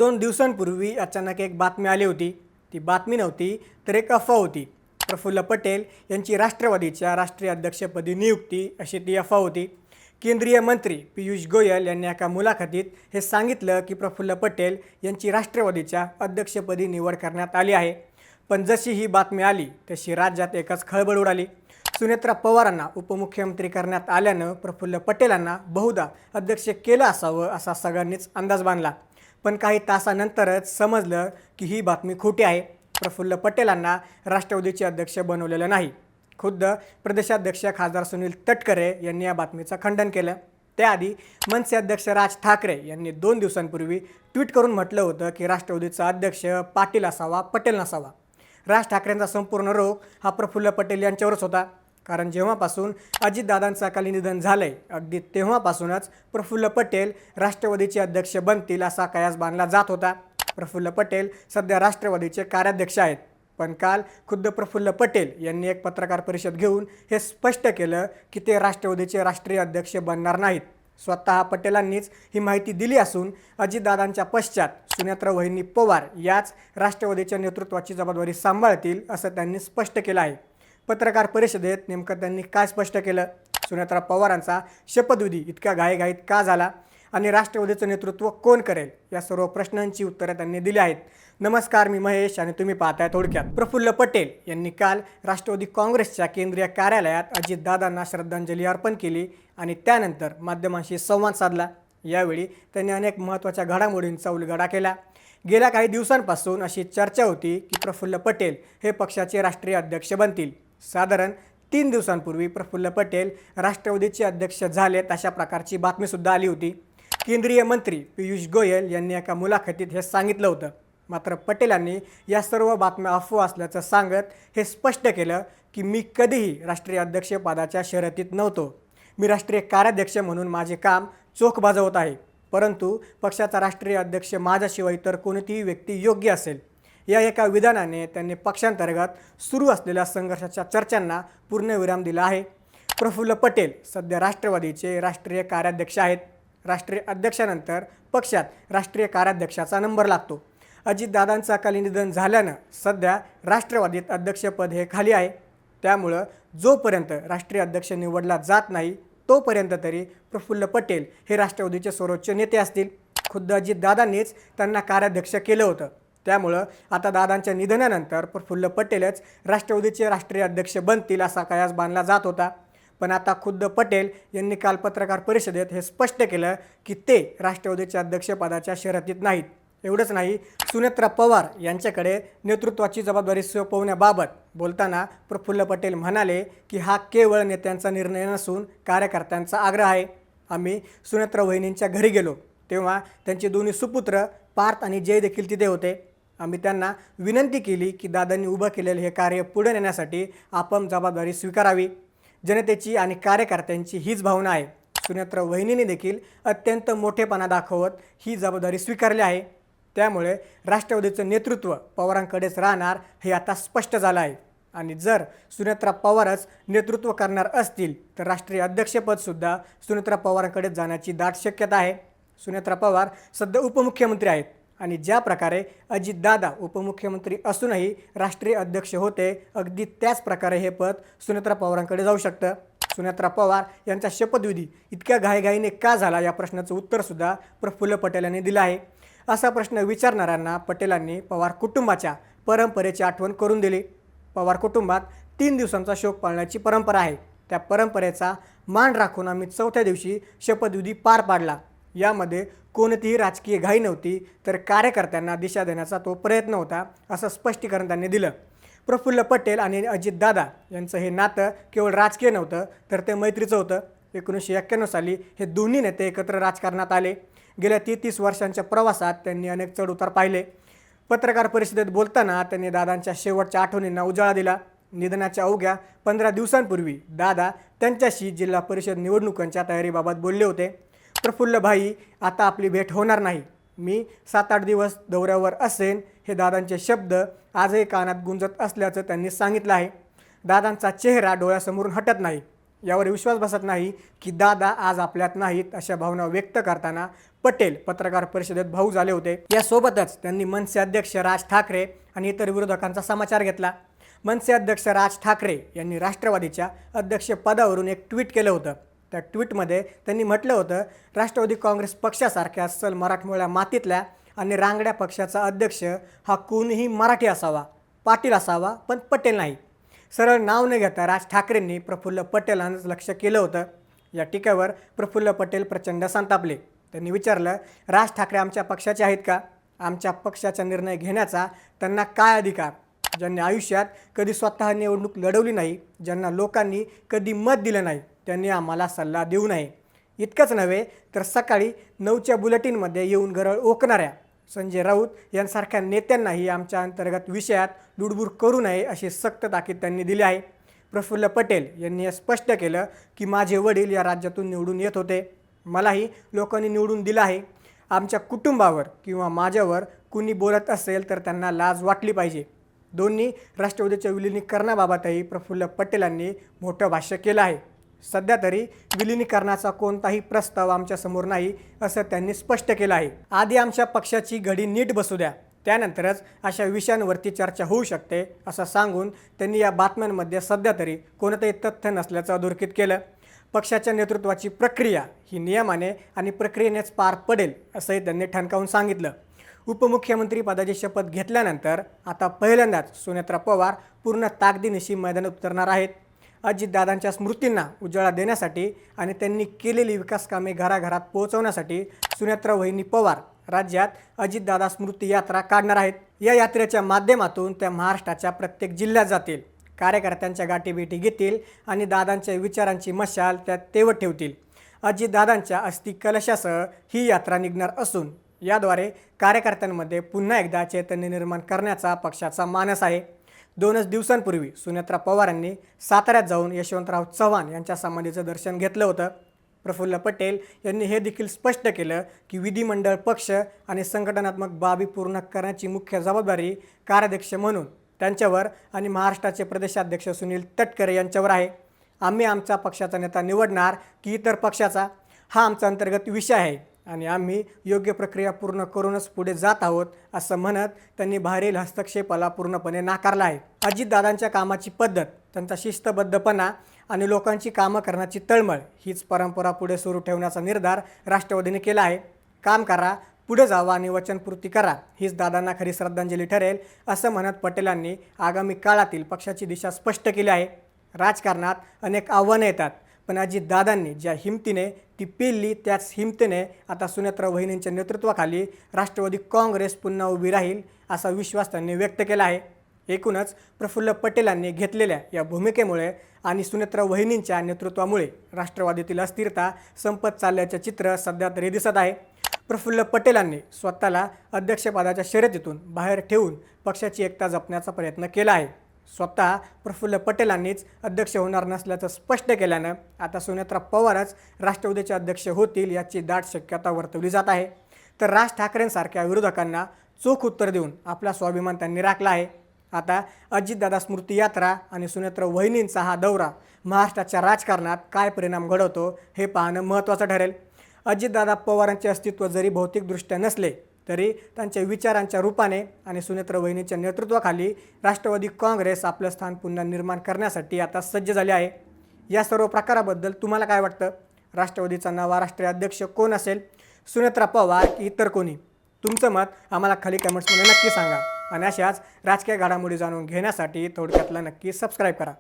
2 दिवसांपूर्वी अचानक एक बातमी आली होती. ती बातमी नव्हती तर एक अफवा होती. प्रफुल्ल पटेल यांची राष्ट्रवादीच्या राष्ट्रीय अध्यक्षपदी नियुक्ती अशी ती अफवा होती. केंद्रीय मंत्री पियुष गोयल यांनी एका मुलाखतीत हे सांगितलं की प्रफुल्ल पटेल यांची राष्ट्रवादीच्या अध्यक्षपदी निवड करण्यात आली आहे. पण जशी ही बातमी आली तशी राज्यात एकच खळबळ उडाली. सुनेत्रा पवारांना उपमुख्यमंत्री करण्यात आल्यानं प्रफुल्ल पटेलांना बहुधा अध्यक्ष केलं असावं असा सगळ्यांनीच अंदाज बांधला. पण काही तासानंतरच समजलं की ही बातमी खोटी आहे. प्रफुल्ल पटेलांना राष्ट्रवादीचे अध्यक्ष बनवलेलं नाही. खुद्द प्रदेशाध्यक्ष खासदार सुनील तटकरे यांनी या बातमीचं खंडन केलं. त्याआधी मनसे अध्यक्ष राज ठाकरे यांनी 2 दिवसांपूर्वी ट्विट करून म्हटलं होतं की राष्ट्रवादीचा अध्यक्ष पाटील असावा, पटेल नसावा. राज ठाकरेंचा संपूर्ण रोग हा प्रफुल्ल पटेल यांच्यावरच होता. कारण जेव्हापासून अजितदादांचं अकाली निधन झालंय अगदी तेव्हापासूनच प्रफुल्ल पटेल राष्ट्रवादीचे अध्यक्ष बनतील असा कयास बांधला जात होता. प्रफुल्ल पटेल सध्या राष्ट्रवादीचे कार्याध्यक्ष आहेत. पण काल खुद्द प्रफुल्ल पटेल यांनी एक पत्रकार परिषद घेऊन हे स्पष्ट केलं की ते राष्ट्रवादीचे राष्ट्रीय अध्यक्ष बनणार नाहीत. स्वतः पटेलांनीच ही माहिती दिली असून अजितदादांच्या पश्चात सुनेत्रा वहिनी पवार याच राष्ट्रवादीच्या नेतृत्वाची जबाबदारी सांभाळतील असं त्यांनी स्पष्ट केलं आहे. पत्रकार परिषदेत नेमकं त्यांनी काय स्पष्ट केलं? सुनेत्रा पवारांचा शपथविधी इतक्या घाईघाईत का झाला आणि राष्ट्रवादीचं नेतृत्व कोण करेल या सर्व प्रश्नांची उत्तरं त्यांनी दिली आहेत. नमस्कार, मी महेश आणि तुम्ही पाहताय थोडक्यात. प्रफुल्ल पटेल यांनी काल राष्ट्रवादी काँग्रेसच्या केंद्रीय कार्यालयात अजितदादांना श्रद्धांजली अर्पण केली आणि त्यानंतर माध्यमांशी संवाद साधला. यावेळी त्यांनी अनेक महत्त्वाच्या घडामोडींचा उलगडा केला. गेल्या काही दिवसांपासून अशी चर्चा होती की प्रफुल्ल पटेल हे पक्षाचे राष्ट्रीय अध्यक्ष बनतील. साधारण 3 दिवसांपूर्वी प्रफुल्ल पटेल राष्ट्रवादीचे अध्यक्ष झालेत अशा प्रकारची बातमीसुद्धा आली होती. केंद्रीय मंत्री पियुष गोयल यांनी एका मुलाखतीत हे सांगितलं होतं. मात्र पटेलांनी या सर्व बातम्या अफवा असल्याचं सांगत हे स्पष्ट केलं की मी कधीही राष्ट्रीय अध्यक्षपदाच्या शर्यतीत नव्हतो. मी राष्ट्रीय कार्याध्यक्ष म्हणून माझे काम चोख बजावत आहे. परंतु पक्षाचा राष्ट्रीय अध्यक्ष माझ्याशिवाय इतर कोणतीही व्यक्ती योग्य असेल. या एका विधानाने त्यांनी पक्षांतर्गत सुरू असलेल्या संघर्षाच्या चर्चांना पूर्णविराम दिला आहे. प्रफुल्ल पटेल सध्या राष्ट्रवादीचे राष्ट्रीय कार्याध्यक्ष आहेत. राष्ट्रीय अध्यक्षानंतर पक्षात राष्ट्रीय कार्याध्यक्षाचा नंबर लागतो. अजितदादांचं अकाली निधन झाल्यानं सध्या राष्ट्रवादीत अध्यक्षपद हे खाली आहे. त्यामुळं जोपर्यंत राष्ट्रीय अध्यक्ष निवडला जात नाही तोपर्यंत तरी प्रफुल्ल पटेल हे राष्ट्रवादीचे सर्वोच्च नेते असतील. खुद्द अजितदादांनीच त्यांना कार्याध्यक्ष केलं होतं. त्यामुळं आता दादांच्या निधनानंतर प्रफुल्ल पटेलच राष्ट्रवादीचे राष्ट्रीय अध्यक्ष बनतील असा कयास बांधला जात होता. पण आता खुद्द पटेल यांनी काल पत्रकार परिषदेत हे स्पष्ट केलं की ते राष्ट्रवादीच्या अध्यक्षपदाच्या शर्यतीत नाहीत. एवढंच नाही, सुनेत्रा पवार यांच्याकडे नेतृत्वाची जबाबदारी सोपवण्याबाबत बोलताना प्रफुल्ल पटेल म्हणाले की हा केवळ नेत्यांचा निर्णय नसून कार्यकर्त्यांचा आग्रह आहे. आम्ही सुनेत्रा वहिनींच्या घरी गेलो तेव्हा त्यांचे दोन्ही सुपुत्र पार्थ आणि जय देखील तिथे होते. आम्ही त्यांना विनंती केली की दादांनी उभं केलेले हे कार्य पुढे नेण्यासाठी आपण जबाबदारी स्वीकारावी. जनतेची आणि कार्यकर्त्यांची हीच भावना आहे. सुनेत्रा वहिनींनी देखील अत्यंत मोठेपणा दाखवत ही जबाबदारी स्वीकारली आहे. त्यामुळे राष्ट्रवादीचं नेतृत्व पवारांकडेच राहणार हे आता स्पष्ट झालं आहे. आणि जर सुनेत्रा पवारच नेतृत्व करणार असतील तर राष्ट्रीय अध्यक्षपदसुद्धा सुनेत्रा पवारांकडेच जाण्याची दाट शक्यता आहे. सुनेत्रा पवार सध्या उपमुख्यमंत्री आहेत आणि ज्या प्रकारे अजितदादा उपमुख्यमंत्री असूनही राष्ट्रीय अध्यक्ष होते अगदी त्याच प्रकारे हे पद सुनेत्रा पवारांकडे जाऊ शकतं. सुनेत्रा पवार यांचा शपथविधी इतक्या घाईघाईने का झाला या प्रश्नाचं उत्तरसुद्धा प्रफुल्ल पटेल यांनी दिलं आहे. असा प्रश्न विचारणाऱ्यांना पटेलांनी पवार कुटुंबाच्या परंपरेची आठवण करून दिली. पवार कुटुंबात 3 दिवसांचा शोक पाळण्याची परंपरा आहे. त्या परंपरेचा मान राखून आम्ही 4थ्या दिवशी शपथविधी पार पाडला. यामध्ये कोणतीही राजकीय घाई नव्हती तर कार्यकर्त्यांना दिशा देण्याचा तो प्रयत्न होता असं स्पष्टीकरण त्यांनी दिलं. प्रफुल्ल पटेल आणि अजितदादा यांचं हे नातं केवळ राजकीय नव्हतं तर ते मैत्रीचं होतं. 1991 साली हे दोन्ही नेते एकत्र राजकारणात आले. गेल्या 33 वर्षांच्या प्रवासात त्यांनी अनेक चढउतार पाहिले. पत्रकार परिषदेत बोलताना त्यांनी दादांच्या शेवटच्या आठवणींना उजाळा दिला. निधनाच्या अवघ्या 15 दिवसांपूर्वी दादा त्यांच्याशी जिल्हा परिषद निवडणुकांच्या तयारीबाबत बोलले होते. प्रफुल्ल भाई, आता आपली भेट होणार नाही. मी 7-8 दिवस दौऱ्यावर असेन हे दादांचे शब्द आजही कानात गुंजत असल्याचं त्यांनी सांगितलं आहे. दादांचा चेहरा डोळ्यासमोरून हटत नाही. यावर विश्वास बसत नाही की दादा आज आपल्यात नाहीत अशा भावना व्यक्त करताना पटेल पत्रकार परिषदेत भाऊ झाले होते। यासोबतच त्यांनी मनसे अध्यक्ष राज ठाकरे आणि इतर विरोधकांचा समाचार घेतला। मनसे अध्यक्ष राज ठाकरे यांनी राष्ट्रवादीच्या अध्यक्षपदावरून एक ट्विट केलं होतं। त्या ट्विटमध्ये त्यांनी म्हटलं होतं, राष्ट्रवादी काँग्रेस पक्षासारख्या अस्सल मराठमोळ्या मातीतल्या आणि रांगड्या पक्षाचा अध्यक्ष हा कोणीही मराठी असावा, पाटील असावा, पण पटेल नाही। सरळ नाव न घेता राज ठाकरेंनी प्रफुल्ल पटेलांचं लक्ष केलं होतं। या टीकेवर प्रफुल्ल पटेल प्रचंड संतापले। त्यांनी विचारलं, राज ठाकरे आमच्या पक्षाचे आहेत का? आमच्या पक्षाचा निर्णय घेण्याचा त्यांना काय अधिकार? ज्यांनी आयुष्यात कधी स्वतः निवडणूक लढवली नाही, ज्यांना लोकांनी कधी मत दिलं नाही, त्यांनी आम्हाला सल्ला देऊ नये। इतकंच नव्हे तर सकाळी 9च्या बुलेटिनमध्ये येऊन गरळ ओकणाऱ्या संजय राऊत यांसारख्या नेत्यांनाही आमच्या अंतर्गत विषयात लुडबुड करू नये अशी सक्त ताकीद त्यांनी दिली आहे। प्रफुल्ल पटेल यांनी हे स्पष्ट केलं की माझे वडील या राज्यातून निवडून येत होते, मलाही लोकांनी निवडून दिलं आहे। आमच्या कुटुंबावर किंवा माझ्यावर कुणी बोलत असेल तर त्यांना लाज वाटली पाहिजे। दोन्ही राष्ट्रवादीच्या विलिनीकरणाबाबतही प्रफुल्ल पटेलांनी मोठं भाष्य केलं आहे। सध्या तरी विलिनीकरणाचा कोणताही प्रस्ताव आमच्यासमोर नाही असं त्यांनी स्पष्ट केलं आहे। आधी आमच्या पक्षाची घडी नीट बसू द्या, त्यानंतरच अशा विषयांवरती चर्चा होऊ शकते असं सांगून त्यांनी या बातम्यांमध्ये सध्या तरी कोणतंही तथ्य नसल्याचं अधोरेखित केलं। पक्षाच्या नेतृत्वाची प्रक्रिया ही नियमाने आणि प्रक्रियेनेच पार पडेल असंही त्यांनी ठणकावून सांगितलं। उपमुख्यमंत्री पदाची शपथ घेतल्यानंतर आता पहिल्यांदाच सुनेत्रा पवार पूर्ण ताकदीनिशी मैदानात उतरणार आहेत। अजितदादांच्या स्मृतींना उजाळा देण्यासाठी आणि त्यांनी केलेली विकास कामे घराघरात पोहोचवण्यासाठी सुनेत्रा वहिनी पवार राज्यात अजितदादा स्मृती यात्रा काढणार आहेत। या यात्रेच्या माध्यमातून त्या महाराष्ट्राच्या प्रत्येक जिल्ह्यात जातील, कार्यकर्त्यांच्या गाठीभेटी घेतील आणि दादांच्या विचारांची मशाल त्यात तेवत ठेवतील। अजितदादांच्या अस्थि कलशासह ही यात्रा निघणार असून याद्वारे कार्यकर्त्यांमध्ये पुन्हा एकदा चैतन्य निर्माण करण्याचा पक्षाचा मानस आहे। 2 दिवसांपूर्वी सुनेत्रा पवारांनी साताऱ्यात जाऊन यशवंतराव चव्हाण यांच्या समाधीचं दर्शन घेतलं होतं। प्रफुल्ल पटेल यांनी हे देखील स्पष्ट केलं की विधिमंडळ पक्ष आणि संघटनात्मक बाबी पूर्ण करण्याची मुख्य जबाबदारी कार्याध्यक्ष म्हणून त्यांच्यावर आणि महाराष्ट्राचे प्रदेशाध्यक्ष सुनील तटकरे यांच्यावर आहे। आम्ही आमचा पक्षाचा नेता निवडणार की इतर पक्षाचा, हा आमचा अंतर्गत विषय आहे आणि आम्ही योग्य प्रक्रिया पूर्ण करूनच पुढे जात आहोत असं म्हणत त्यांनी बाहेरील हस्तक्षेपाला पूर्णपणे नाकारला आहे। अजितदादांच्या कामाची पद्धत, त्यांचा शिस्तबद्धपणा आणि लोकांची कामं करण्याची तळमळ हीच परंपरा पुढे सुरू ठेवण्याचा निर्धार राष्ट्रवादीने केला आहे। काम करा, पुढे जावा आणि वचनपूर्ती करा, हीच दादांना खरी श्रद्धांजली ठरेल असं म्हणत पटेलांनी आगामी काळातील पक्षाची दिशा स्पष्ट केली आहे। राजकारणात अनेक आव्हानं येतात, पण अजितदादांनी ज्या हिमतीने ती पेलली त्याच हिमतीने आता सुनेत्रा वहिनींच्या नेतृत्वाखाली राष्ट्रवादी काँग्रेस पुन्हा उभी राहील असा विश्वास त्यांनी व्यक्त केला आहे। एकूणच प्रफुल्ल पटेलांनी घेतलेल्या या भूमिकेमुळे आणि सुनेत्रा वहिनींच्या नेतृत्वामुळे राष्ट्रवादीतील अस्थिरता संपत चालल्याचे चित्र सध्या तरी दिसत आहे। प्रफुल्ल पटेलांनी स्वतःला अध्यक्षपदाच्या शर्यतीतून बाहेर ठेवून पक्षाची एकता जपण्याचा प्रयत्न केला आहे। स्वतः प्रफुल्ल पटेलांनीच अध्यक्ष होणार नसल्याचं स्पष्ट केल्यानं आता सुनेत्रा पवारच राष्ट्रवादीचे अध्यक्ष होतील याची दाट शक्यता वर्तवली जात आहे। तर राज ठाकरेंसारख्या विरोधकांना चोख उत्तर देऊन आपला स्वाभिमान त्यांनी राखला आहे। आता अजितदादा स्मृती यात्रा आणि सुनेत्रा वहिनींचा हा दौरा महाराष्ट्राच्या राजकारणात काय परिणाम घडवतो हे पाहणं महत्त्वाचं ठरेल। अजितदादा पवारांचे अस्तित्व जरी भौतिकदृष्ट्या नसले तरी त्यांच्या विचारांच्या रूपाने आणि सुनेत्रा वहिनींच्या नेतृत्वाखाली राष्ट्रवादी काँग्रेस आपलं स्थान पुन्हा निर्माण करण्यासाठी आता सज्ज झाले आहे। या सर्व प्रकाराबद्दल तुम्हाला काय वाटतं? राष्ट्रवादीचा नवा राष्ट्रीय अध्यक्ष कोण असेल, सुनेत्रा पवार की इतर कोणी? तुमचं मत आम्हाला खाली कमेंट्समध्ये नक्की सांगा आणि अशाच राजकीय घडामोडी जाणून घेण्यासाठी थोडक्यातला नक्की सबस्क्राईब करा।